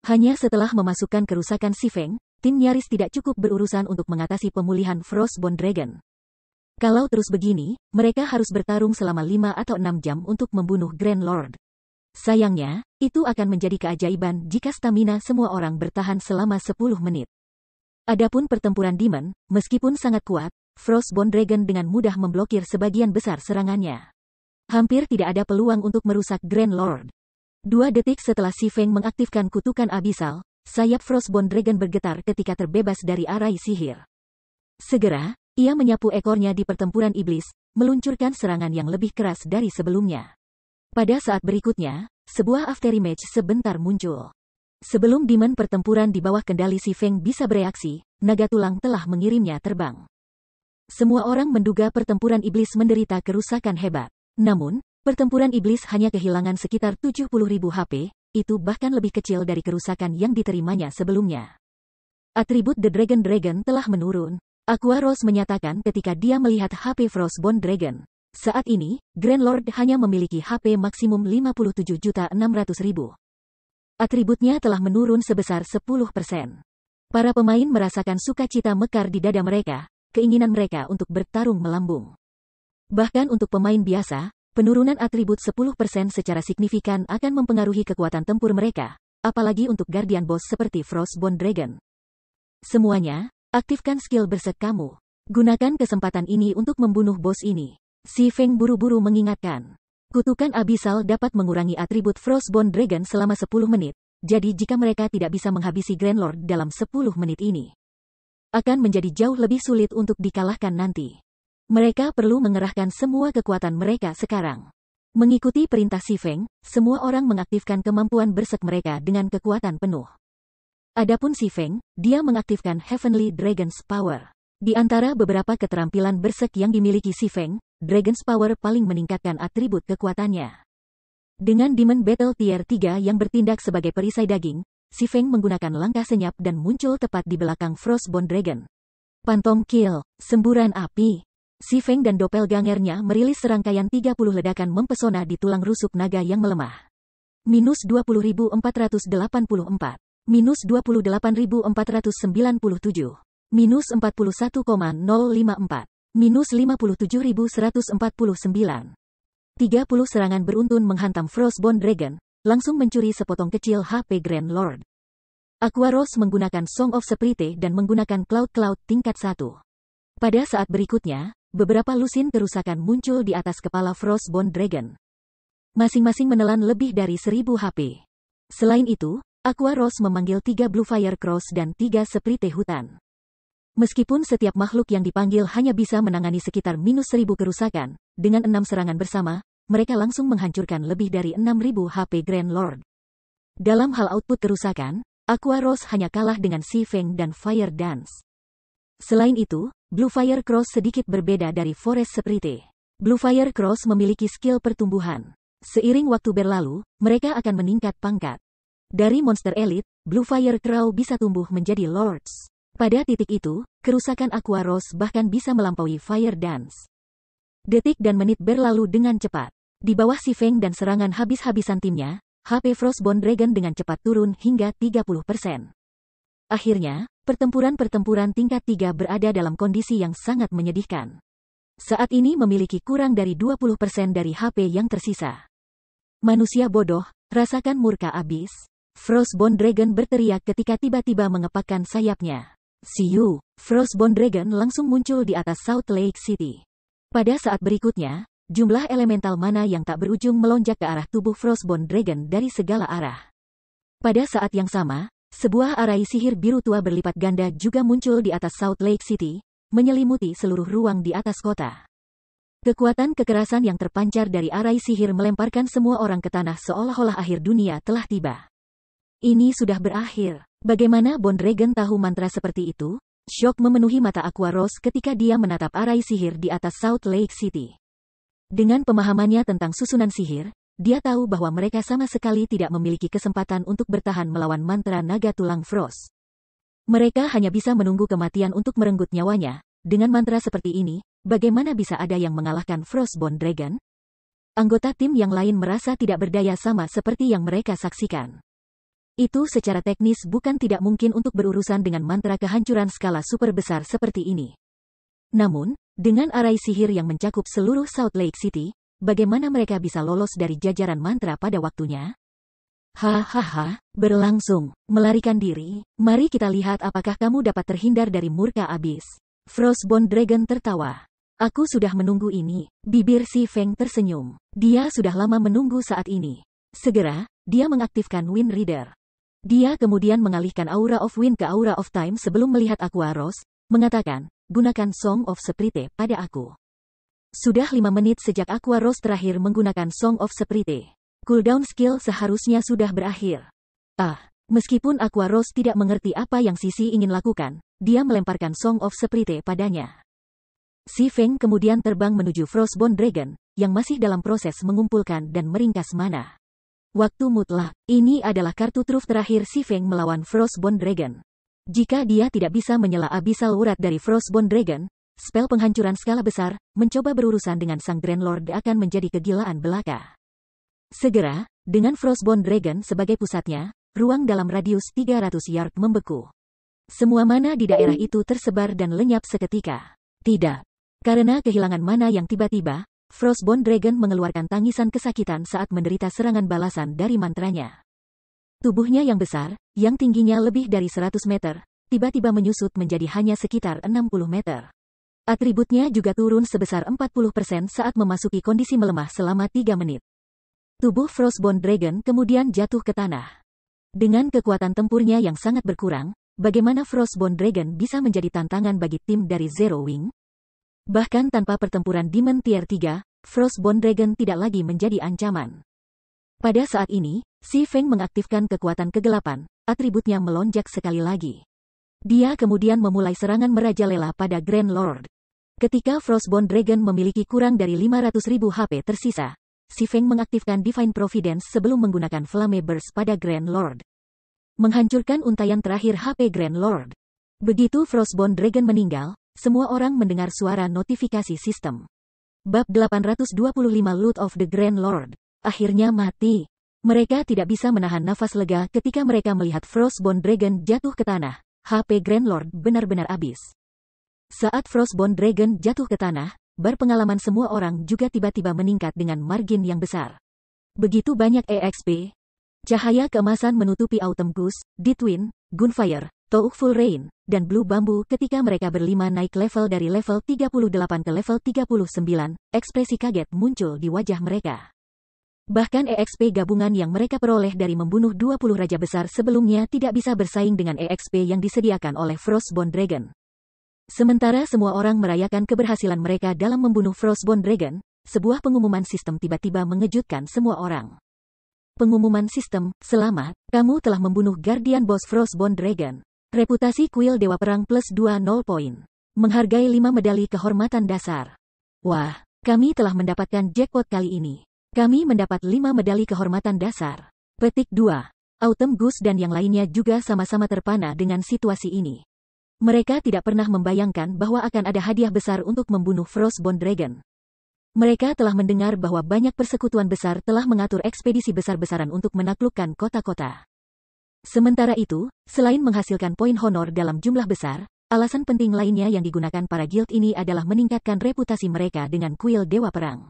Hanya setelah memasukkan kerusakan Si Feng, tim nyaris tidak cukup berurusan untuk mengatasi pemulihan Frostbone Dragon. Kalau terus begini, mereka harus bertarung selama 5 atau 6 jam untuk membunuh Grand Lord. Sayangnya, itu akan menjadi keajaiban jika stamina semua orang bertahan selama 10 menit. Adapun pertempuran Demon, meskipun sangat kuat, Frostbone Dragon dengan mudah memblokir sebagian besar serangannya. Hampir tidak ada peluang untuk merusak Grand Lord. 2 detik setelah Si Feng mengaktifkan kutukan Abyssal, sayap Frostbone Dragon bergetar ketika terbebas dari arai sihir. Segera, ia menyapu ekornya di pertempuran iblis, meluncurkan serangan yang lebih keras dari sebelumnya. Pada saat berikutnya, sebuah afterimage sebentar muncul. Sebelum Demon pertempuran di bawah kendali Si Feng bisa bereaksi, naga tulang telah mengirimnya terbang. Semua orang menduga pertempuran iblis menderita kerusakan hebat. Namun, pertempuran iblis hanya kehilangan sekitar 70.000 HP, itu bahkan lebih kecil dari kerusakan yang diterimanya sebelumnya. Atribut The Dragon Dragon telah menurun. Aqua Rose menyatakan ketika dia melihat HP Frostbone Dragon. Saat ini, Grand Lord hanya memiliki HP maksimum 57.600.000. Atributnya telah menurun sebesar 10%. Para pemain merasakan sukacita mekar di dada mereka, keinginan mereka untuk bertarung melambung. Bahkan untuk pemain biasa, penurunan atribut 10% secara signifikan akan mempengaruhi kekuatan tempur mereka, apalagi untuk Guardian Boss seperti Frostbone Dragon. Semuanya, aktifkan skill bersek kamu. Gunakan kesempatan ini untuk membunuh bos ini. Si Feng buru-buru mengingatkan. Kutukan Abyssal dapat mengurangi atribut Frostbone Dragon selama 10 menit, jadi jika mereka tidak bisa menghabisi Grand Lord dalam 10 menit ini, akan menjadi jauh lebih sulit untuk dikalahkan nanti. Mereka perlu mengerahkan semua kekuatan mereka sekarang. Mengikuti perintah Si Feng, semua orang mengaktifkan kemampuan bersek mereka dengan kekuatan penuh. Adapun Si Feng, dia mengaktifkan Heavenly Dragon's Power. Di antara beberapa keterampilan bersek yang dimiliki Si Feng, Dragon's Power paling meningkatkan atribut kekuatannya. Dengan Demon Battle Tier 3 yang bertindak sebagai perisai daging, Si Feng menggunakan langkah senyap dan muncul tepat di belakang Frostbone Dragon. Phantom Kill, semburan api. Si Feng dan doppelgangernya merilis serangkaian 30 ledakan mempesona di tulang rusuk naga yang melemah. Minus 20.484. Minus 28.497. Minus 41,054. Minus 57.149. 30 serangan beruntun menghantam Frostbone Dragon, langsung mencuri sepotong kecil HP Grand Lord. Aqua Rose menggunakan Song of Spirit dan menggunakan Cloud tingkat 1. Pada saat berikutnya, beberapa lusin kerusakan muncul di atas kepala Frostbone Dragon. Masing-masing menelan lebih dari 1000 HP. Selain itu, Aqua Rose memanggil 3 Blue Fire Cross dan 3 Spirit hutan. Meskipun setiap makhluk yang dipanggil hanya bisa menangani sekitar minus 1000 kerusakan, dengan 6 serangan bersama, mereka langsung menghancurkan lebih dari 6000 HP Grand Lord. Dalam hal output kerusakan, Aqua Rose hanya kalah dengan Si Feng dan Fire Dance. Selain itu, Blue Fire Cross sedikit berbeda dari Forest Spirit. Blue Fire Cross memiliki skill pertumbuhan. Seiring waktu berlalu, mereka akan meningkat pangkat. Dari monster elite, Blue Fire Crow bisa tumbuh menjadi Lords. Pada titik itu, kerusakan Aqua Rose bahkan bisa melampaui Fire Dance. Detik dan menit berlalu dengan cepat. Di bawah Si Feng dan serangan habis-habisan timnya, HP Frostbone Dragon dengan cepat turun hingga 30%. Akhirnya, pertempuran tingkat 3 berada dalam kondisi yang sangat menyedihkan. Saat ini memiliki kurang dari 20% dari HP yang tersisa. Manusia bodoh, rasakan murka abis. Frostbone Dragon berteriak ketika tiba-tiba mengepakkan sayapnya. See you. Frostbone Dragon langsung muncul di atas South Lake City. Pada saat berikutnya, jumlah elemental mana yang tak berujung melonjak ke arah tubuh Frostbone Dragon dari segala arah. Pada saat yang sama, sebuah arai sihir biru tua berlipat ganda juga muncul di atas South Lake City, menyelimuti seluruh ruang di atas kota. Kekuatan kekerasan yang terpancar dari arai sihir melemparkan semua orang ke tanah seolah-olah akhir dunia telah tiba. Ini sudah berakhir. Bagaimana Bone Dragon tahu mantra seperti itu? Syok memenuhi mata Aqua Rose ketika dia menatap arai sihir di atas South Lake City. Dengan pemahamannya tentang susunan sihir, dia tahu bahwa mereka sama sekali tidak memiliki kesempatan untuk bertahan melawan mantra naga tulang Frost. Mereka hanya bisa menunggu kematian untuk merenggut nyawanya. Dengan mantra seperti ini, bagaimana bisa ada yang mengalahkan Frostbone Dragon? Anggota tim yang lain merasa tidak berdaya sama seperti yang mereka saksikan. Itu secara teknis bukan tidak mungkin untuk berurusan dengan mantra kehancuran skala super besar seperti ini. Namun, dengan arai sihir yang mencakup seluruh South Lake City, bagaimana mereka bisa lolos dari jajaran mantra pada waktunya? Hahaha, berlangsung, melarikan diri, mari kita lihat apakah kamu dapat terhindar dari murka abis. Frostbone Dragon tertawa. Aku sudah menunggu ini. Bibir Si Feng tersenyum. Dia sudah lama menunggu saat ini. Segera, dia mengaktifkan Wind Reader. Dia kemudian mengalihkan Aura of Wind ke Aura of Time sebelum melihat Aqua Rose, mengatakan, gunakan Song of Spirit pada aku. Sudah 5 menit sejak Aqua Rose terakhir menggunakan Song of Spirit. Cooldown skill seharusnya sudah berakhir. Meskipun Aqua Rose tidak mengerti apa yang Sisi ingin lakukan, dia melemparkan Song of Spirit padanya. Si Feng kemudian terbang menuju Frostbone Dragon, yang masih dalam proses mengumpulkan dan meringkas mana. Waktu mutlak, ini adalah kartu truf terakhir Si Feng melawan Frostbone Dragon. Jika dia tidak bisa menyela Abyssal Urat dari Frostbone Dragon, spel penghancuran skala besar, mencoba berurusan dengan Sang Grand Lord akan menjadi kegilaan belaka. Segera, dengan Frostbone Dragon sebagai pusatnya, ruang dalam radius 300 yard membeku. Semua mana di daerah itu tersebar dan lenyap seketika. Tidak. Karena kehilangan mana yang tiba-tiba, Frostbone Dragon mengeluarkan tangisan kesakitan saat menderita serangan balasan dari mantranya. Tubuhnya yang besar, yang tingginya lebih dari 100 meter, tiba-tiba menyusut menjadi hanya sekitar 60 meter. Atributnya juga turun sebesar 40% saat memasuki kondisi melemah selama 3 menit. Tubuh Frostbone Dragon kemudian jatuh ke tanah. Dengan kekuatan tempurnya yang sangat berkurang, bagaimana Frostbone Dragon bisa menjadi tantangan bagi tim dari Zero Wing? Bahkan tanpa pertempuran Demon Tier 3, Frostbone Dragon tidak lagi menjadi ancaman. Pada saat ini, Si Feng mengaktifkan kekuatan kegelapan, atributnya melonjak sekali lagi. Dia kemudian memulai serangan merajalela pada Grand Lord. Ketika Frostbone Dragon memiliki kurang dari 500.000 HP tersisa, si Feng mengaktifkan Divine Providence sebelum menggunakan Flame Burst pada Grand Lord, menghancurkan untaian terakhir HP Grand Lord. Begitu Frostbone Dragon meninggal, semua orang mendengar suara notifikasi sistem. Bab 825 Loot of the Grand Lord akhirnya mati. Mereka tidak bisa menahan nafas lega ketika mereka melihat Frostbone Dragon jatuh ke tanah. HP Grand Lord benar-benar habis. Saat Frostbone Dragon jatuh ke tanah, bar pengalaman semua orang juga tiba-tiba meningkat dengan margin yang besar. Begitu banyak EXP. Cahaya keemasan menutupi Autumn Goose, Deathwind, Gunfire, Full Rain, dan Blue Bamboo ketika mereka berlima naik level dari level 38 ke level 39, ekspresi kaget muncul di wajah mereka. Bahkan EXP gabungan yang mereka peroleh dari membunuh 20 raja besar sebelumnya tidak bisa bersaing dengan EXP yang disediakan oleh Frostbone Dragon. Sementara semua orang merayakan keberhasilan mereka dalam membunuh Frostbone Dragon, sebuah pengumuman sistem tiba-tiba mengejutkan semua orang. Pengumuman sistem, selamat, kamu telah membunuh Guardian Boss Frostbone Dragon. Reputasi kuil Dewa Perang plus 20 poin. Menghargai 5 medali kehormatan dasar. Wah, kami telah mendapatkan jackpot kali ini. Kami mendapat 5 medali kehormatan dasar. Petik 2. Autumn Goose dan yang lainnya juga sama-sama terpana dengan situasi ini. Mereka tidak pernah membayangkan bahwa akan ada hadiah besar untuk membunuh Frostbone Dragon. Mereka telah mendengar bahwa banyak persekutuan besar telah mengatur ekspedisi besar-besaran untuk menaklukkan kota-kota. Sementara itu, selain menghasilkan poin honor dalam jumlah besar, alasan penting lainnya yang digunakan para guild ini adalah meningkatkan reputasi mereka dengan kuil Dewa Perang,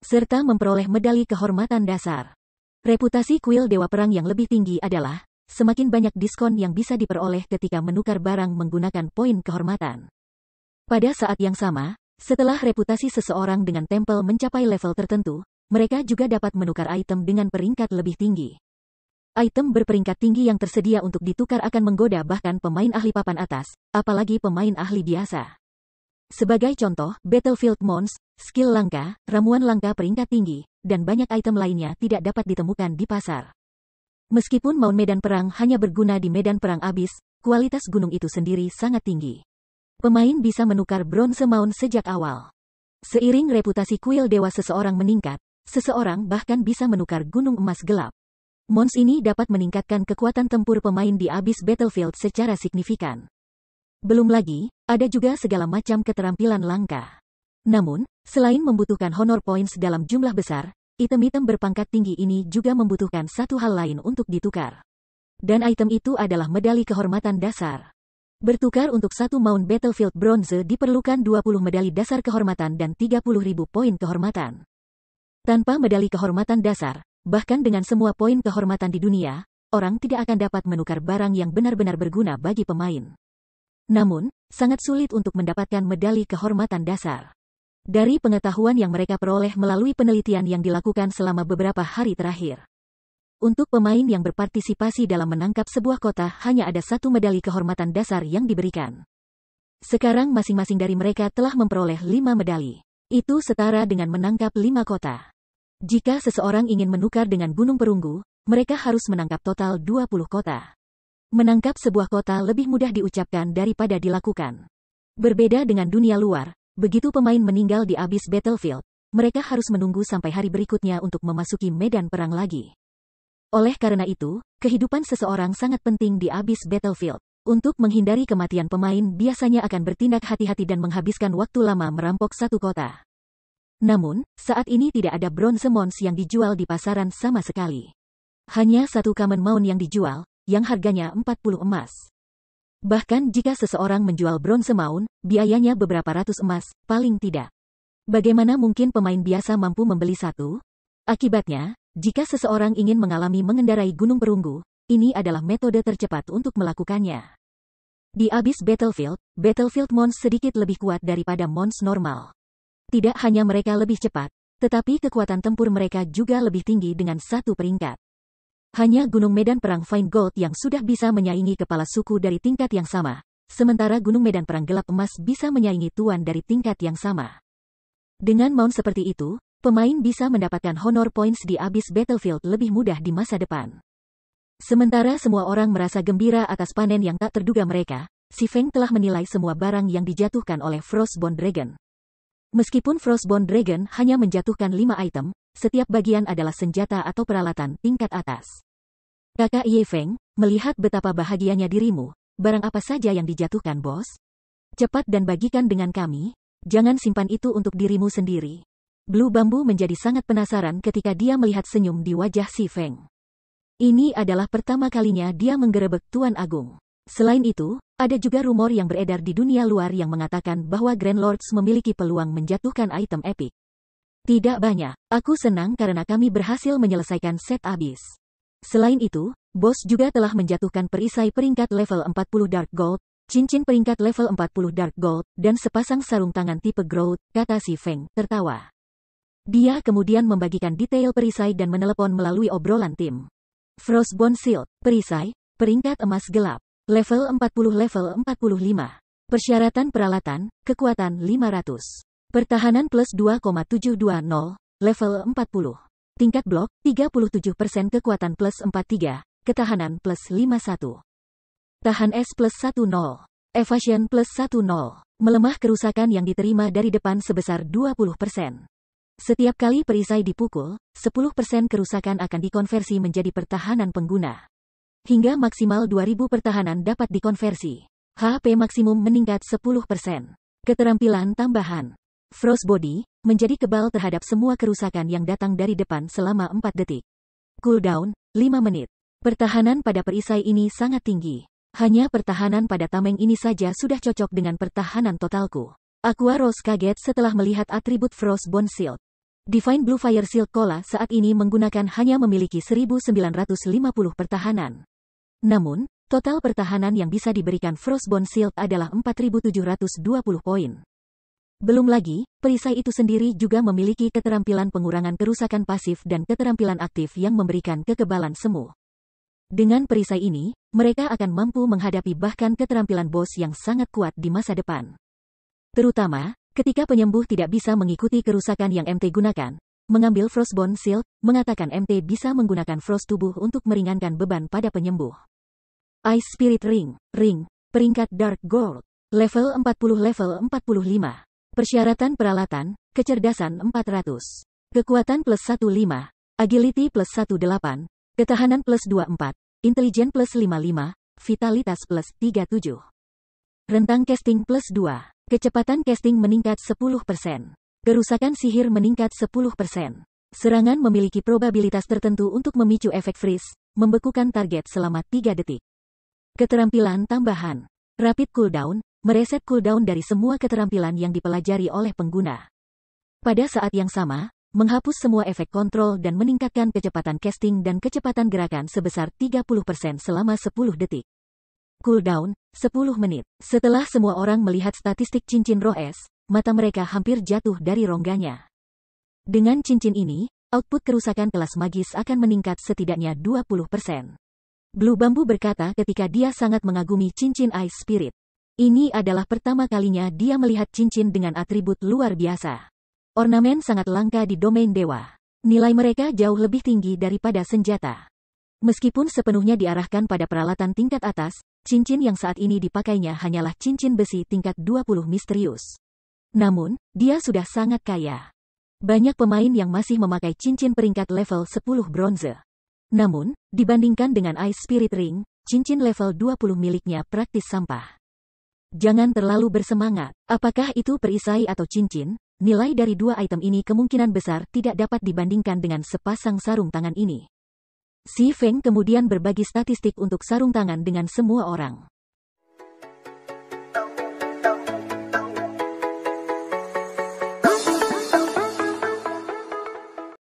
serta memperoleh medali kehormatan dasar. Reputasi kuil Dewa Perang yang lebih tinggi adalah semakin banyak diskon yang bisa diperoleh ketika menukar barang menggunakan poin kehormatan. Pada saat yang sama, setelah reputasi seseorang dengan tempel mencapai level tertentu, mereka juga dapat menukar item dengan peringkat lebih tinggi. Item berperingkat tinggi yang tersedia untuk ditukar akan menggoda bahkan pemain ahli papan atas, apalagi pemain ahli biasa. Sebagai contoh, Battlefield Mons, skill langka, ramuan langka peringkat tinggi, dan banyak item lainnya tidak dapat ditemukan di pasar. Meskipun mount medan perang hanya berguna di medan perang abis, kualitas gunung itu sendiri sangat tinggi. Pemain bisa menukar bronze mount sejak awal. Seiring reputasi kuil dewa seseorang meningkat, seseorang bahkan bisa menukar gunung emas gelap. Mons ini dapat meningkatkan kekuatan tempur pemain di abis battlefield secara signifikan. Belum lagi, ada juga segala macam keterampilan langka. Namun, selain membutuhkan honor points dalam jumlah besar, item-item berpangkat tinggi ini juga membutuhkan satu hal lain untuk ditukar. Dan item itu adalah medali kehormatan dasar. Bertukar untuk satu mount battlefield bronze diperlukan 20 medali dasar kehormatan dan 30.000 poin kehormatan. Tanpa medali kehormatan dasar, bahkan dengan semua poin kehormatan di dunia, orang tidak akan dapat menukar barang yang benar-benar berguna bagi pemain. Namun, sangat sulit untuk mendapatkan medali kehormatan dasar. Dari pengetahuan yang mereka peroleh melalui penelitian yang dilakukan selama beberapa hari terakhir. Untuk pemain yang berpartisipasi dalam menangkap sebuah kota hanya ada satu medali kehormatan dasar yang diberikan. Sekarang masing-masing dari mereka telah memperoleh 5 medali. Itu setara dengan menangkap 5 kota. Jika seseorang ingin menukar dengan Gunung Perunggu, mereka harus menangkap total 20 kota. Menangkap sebuah kota lebih mudah diucapkan daripada dilakukan. Berbeda dengan dunia luar, begitu pemain meninggal di abis battlefield, mereka harus menunggu sampai hari berikutnya untuk memasuki medan perang lagi. Oleh karena itu, kehidupan seseorang sangat penting di abis battlefield. Untuk menghindari kematian pemain biasanya akan bertindak hati-hati dan menghabiskan waktu lama merampok satu kota. Namun, saat ini tidak ada bronze mons yang dijual di pasaran sama sekali. Hanya satu common mount yang dijual, yang harganya 40 emas. Bahkan jika seseorang menjual bronze mount, biayanya beberapa ratus emas, paling tidak. Bagaimana mungkin pemain biasa mampu membeli satu? Akibatnya, jika seseorang ingin mengendarai Gunung Perunggu, ini adalah metode tercepat untuk melakukannya. Di abis battlefield mons sedikit lebih kuat daripada mons normal. Tidak hanya mereka lebih cepat, tetapi kekuatan tempur mereka juga lebih tinggi dengan satu peringkat. Hanya Gunung Medan Perang Fine Gold yang sudah bisa menyaingi kepala suku dari tingkat yang sama, sementara Gunung Medan Perang Gelap Emas bisa menyaingi tuan dari tingkat yang sama. Dengan mount seperti itu, pemain bisa mendapatkan honor points di abis battlefield lebih mudah di masa depan. Sementara semua orang merasa gembira atas panen yang tak terduga mereka, Si Feng telah menilai semua barang yang dijatuhkan oleh Frostbone Dragon. Meskipun Frostbone Dragon hanya menjatuhkan 5 item, setiap bagian adalah senjata atau peralatan tingkat atas. Kakak Ye Feng, melihat betapa bahagianya dirimu, barang apa saja yang dijatuhkan bos? Cepat dan bagikan dengan kami, jangan simpan itu untuk dirimu sendiri. Blue Bambu menjadi sangat penasaran ketika dia melihat senyum di wajah si Feng. Ini adalah pertama kalinya dia menggerebek Tuan Agung. Selain itu, ada juga rumor yang beredar di dunia luar yang mengatakan bahwa Grand Lords memiliki peluang menjatuhkan item epic. Tidak banyak, aku senang karena kami berhasil menyelesaikan set abis. Selain itu, bos juga telah menjatuhkan perisai peringkat level 40 Dark Gold, cincin peringkat level 40 Dark Gold, dan sepasang sarung tangan tipe Growth, kata si Feng, tertawa. Dia kemudian membagikan detail perisai dan menelepon melalui obrolan tim. Frostbone Shield, perisai, peringkat emas gelap, level 45. Persyaratan peralatan, kekuatan 500. Pertahanan plus 2,720, level 40. Tingkat blok, 37% kekuatan plus 43, ketahanan plus 51. Tahan es plus 10, evasion plus 10, melemah kerusakan yang diterima dari depan sebesar 20%. Setiap kali perisai dipukul, 10% kerusakan akan dikonversi menjadi pertahanan pengguna. Hingga maksimal 2000 pertahanan dapat dikonversi. HP maksimum meningkat 10%. Keterampilan tambahan. Frostbody, menjadi kebal terhadap semua kerusakan yang datang dari depan selama 4 detik. Cooldown, 5 menit. Pertahanan pada perisai ini sangat tinggi. Hanya pertahanan pada tameng ini saja sudah cocok dengan pertahanan totalku. Aqua Rose kaget setelah melihat atribut Frostbone Shield. Divine Blue Fire Shield Cola saat ini menggunakan hanya memiliki 1950 pertahanan. Namun, total pertahanan yang bisa diberikan Frostbone Shield adalah 4720 poin. Belum lagi, perisai itu sendiri juga memiliki keterampilan pengurangan kerusakan pasif dan keterampilan aktif yang memberikan kekebalan semu. Dengan perisai ini, mereka akan mampu menghadapi bahkan keterampilan bos yang sangat kuat di masa depan. Terutama, ketika penyembuh tidak bisa mengikuti kerusakan yang MT gunakan, mengambil Frostbone Shield, mengatakan MT bisa menggunakan Frost Tubuh untuk meringankan beban pada penyembuh. Ice Spirit Ring, peringkat Dark Gold, level 45. Persyaratan peralatan, kecerdasan 400. Kekuatan plus 15, agility plus 18, ketahanan plus 24, intelijen plus 55, vitalitas plus 37. Rentang casting plus 2. Kecepatan casting meningkat 10%. Kerusakan sihir meningkat 10%. Serangan memiliki probabilitas tertentu untuk memicu efek freeze, membekukan target selama 3 detik. Keterampilan tambahan. Rapid cooldown, mereset cooldown dari semua keterampilan yang dipelajari oleh pengguna. Pada saat yang sama, menghapus semua efek kontrol dan meningkatkan kecepatan casting dan kecepatan gerakan sebesar 30% selama 10 detik. Cooldown, 10 menit. Setelah semua orang melihat statistik cincin roh es, mata mereka hampir jatuh dari rongganya. Dengan cincin ini, output kerusakan kelas magis akan meningkat setidaknya 20%. Blue Bambu berkata ketika dia sangat mengagumi cincin Ice Spirit. Ini adalah pertama kalinya dia melihat cincin dengan atribut luar biasa. Ornamen sangat langka di domain dewa. Nilai mereka jauh lebih tinggi daripada senjata. Meskipun sepenuhnya diarahkan pada peralatan tingkat atas, cincin yang saat ini dipakainya hanyalah cincin besi tingkat 20 misterius. Namun, dia sudah sangat kaya. Banyak pemain yang masih memakai cincin peringkat level 10 bronze. Namun, dibandingkan dengan Ice Spirit Ring, cincin level 20 miliknya praktis sampah. Jangan terlalu bersemangat. Apakah itu perisai atau cincin? Nilai dari 2 item ini kemungkinan besar tidak dapat dibandingkan dengan sepasang sarung tangan ini. Si Feng kemudian berbagi statistik untuk sarung tangan dengan semua orang.